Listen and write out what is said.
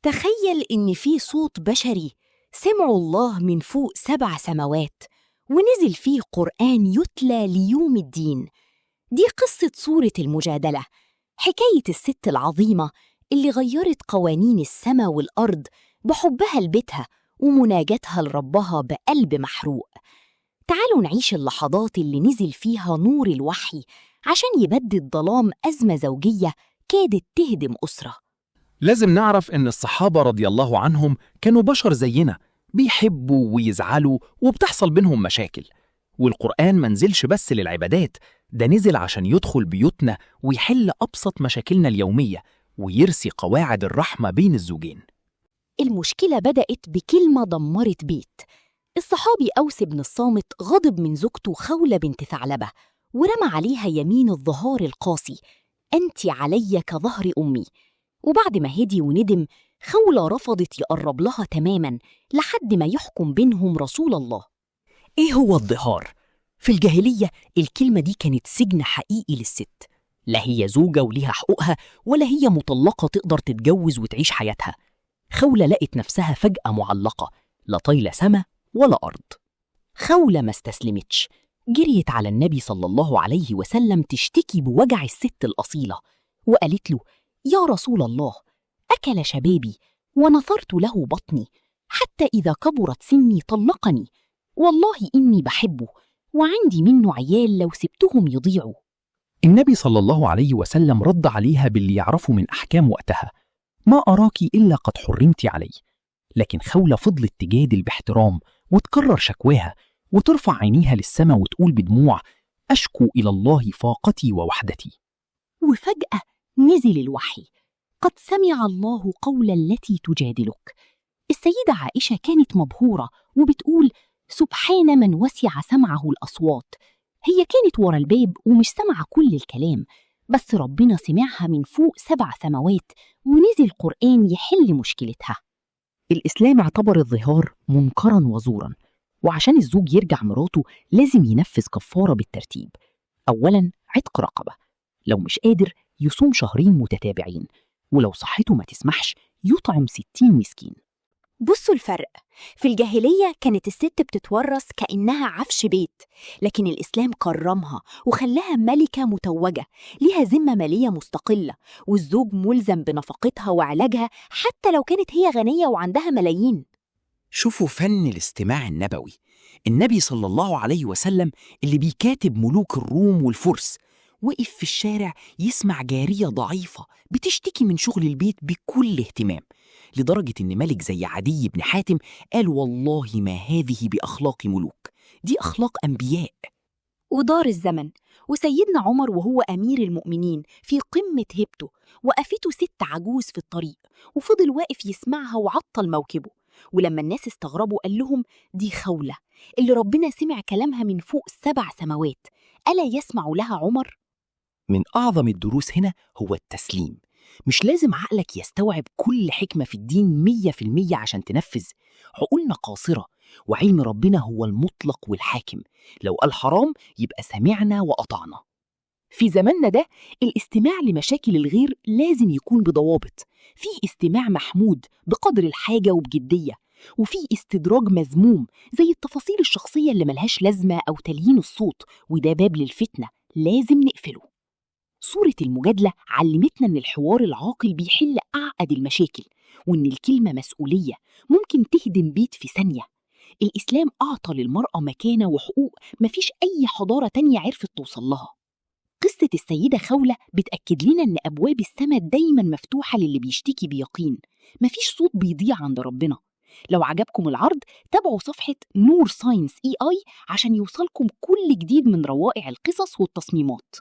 تخيل إن في صوت بشري سمعوا الله من فوق 7 سماوات ونزل فيه قرآن يتلى ليوم الدين. دي قصة سورة المجادلة، حكاية الست العظيمة اللي غيرت قوانين السما والأرض بحبها لبيتها ومناجاتها لربها بقلب محروق. تعالوا نعيش اللحظات اللي نزل فيها نور الوحي عشان يبدد ظلام أزمة زوجية كادت تهدم أسرة. لازم نعرف إن الصحابة رضي الله عنهم كانوا بشر زينا، بيحبوا ويزعلوا وبتحصل بينهم مشاكل. والقرآن ما نزلش بس للعبادات، ده نزل عشان يدخل بيوتنا ويحل أبسط مشاكلنا اليومية ويرسي قواعد الرحمة بين الزوجين. المشكلة بدأت بكلمة دمرت بيت. الصحابي أوس بن الصامت غضب من زوجته خولة بنت ثعلبة ورمى عليها يمين الظهار القاسي: أنت علي كظهر أمي. وبعد ما هدي وندم، خولة رفضت يقرب لها تماماً لحد ما يحكم بينهم رسول الله. إيه هو الظهار؟ في الجاهلية الكلمة دي كانت سجن حقيقي للست، لا هي زوجة وليها حقوقها ولا هي مطلقة تقدر تتجوز وتعيش حياتها. خولة لقت نفسها فجأة معلقة، لا طايلة سما ولا أرض. خولة ما استسلمتش، جريت على النبي صلى الله عليه وسلم تشتكي بوجع الست الأصيلة، وقالت له: يا رسول الله، أكل شبابي ونثرت له بطني، حتى إذا كبرت سني طلقني، والله إني بحبه وعندي منه عيال لو سبتهم يضيعوا. النبي صلى الله عليه وسلم رد عليها باللي يعرفه من أحكام وقتها: ما أراك إلا قد حرمت علي. لكن خولة فضلت تجادل باحترام وتكرر شكواها وترفع عينيها للسماء وتقول بدموع: أشكو إلى الله فاقتي ووحدتي. وفجأة نزل الوحي: قد سمع الله قول التي تجادلك. السيدة عائشة كانت مبهورة وبتقول: سبحان من وسع سمعه الأصوات. هي كانت ورا الباب ومش سمع كل الكلام، بس ربنا سمعها من فوق 7 سماوات ونزل قرآن يحل مشكلتها. الإسلام اعتبر الظهار منكرا وزورا، وعشان الزوج يرجع مراته لازم ينفذ كفارة بالترتيب. أولا عتق رقبة، لو مش قادر يصوم 2 شهر متتابعين، ولو صحته ما تسمحش يطعم 60 مسكين. بصوا الفرق، في الجاهلية كانت الست بتتورث كأنها عفش بيت، لكن الإسلام كرمها وخلاها ملكة متوجة ليها ذمة مالية مستقلة، والزوج ملزم بنفقتها وعلاجها حتى لو كانت هي غنية وعندها ملايين. شوفوا فن الاستماع النبوي. النبي صلى الله عليه وسلم اللي بيكاتب ملوك الروم والفرس وقف في الشارع يسمع جارية ضعيفة بتشتكي من شغل البيت بكل اهتمام، لدرجة إن ملك زي عدي بن حاتم قال: والله ما هذه بأخلاق ملوك، دي أخلاق أنبياء. ودار الزمن وسيدنا عمر وهو أمير المؤمنين في قمة هيبته وقفته ست عجوز في الطريق وفضل واقف يسمعها وعطل موكبه. ولما الناس استغربوا قال لهم: دي خولة اللي ربنا سمع كلامها من فوق 7 سماوات، ألا يسمع لها عمر؟ من أعظم الدروس هنا هو التسليم. مش لازم عقلك يستوعب كل حكمة في الدين 100% عشان تنفذ. عقولنا قاصرة، وعلم ربنا هو المطلق والحاكم. لو قال حرام يبقى سمعنا وأطعنا. في زماننا ده الاستماع لمشاكل الغير لازم يكون بضوابط، في استماع محمود بقدر الحاجة وبجدية، وفي استدراج مذموم زي التفاصيل الشخصية اللي ملهاش لازمة أو تليين الصوت، وده باب للفتنة لازم نقفله. سورة المجادلة علمتنا إن الحوار العاقل بيحل أعقد المشاكل، وإن الكلمة مسؤولية ممكن تهدم بيت في ثانية. الإسلام أعطى للمرأة مكانة وحقوق مفيش أي حضارة تانية عرفت توصل لها. قصة السيدة خولة بتأكد لنا إن أبواب السماء دايماً مفتوحة للي بيشتكي بيقين، مفيش صوت بيضيع عند ربنا. لو عجبكم العرض تابعوا صفحة نور ساينس AI عشان يوصلكم كل جديد من روائع القصص والتصميمات.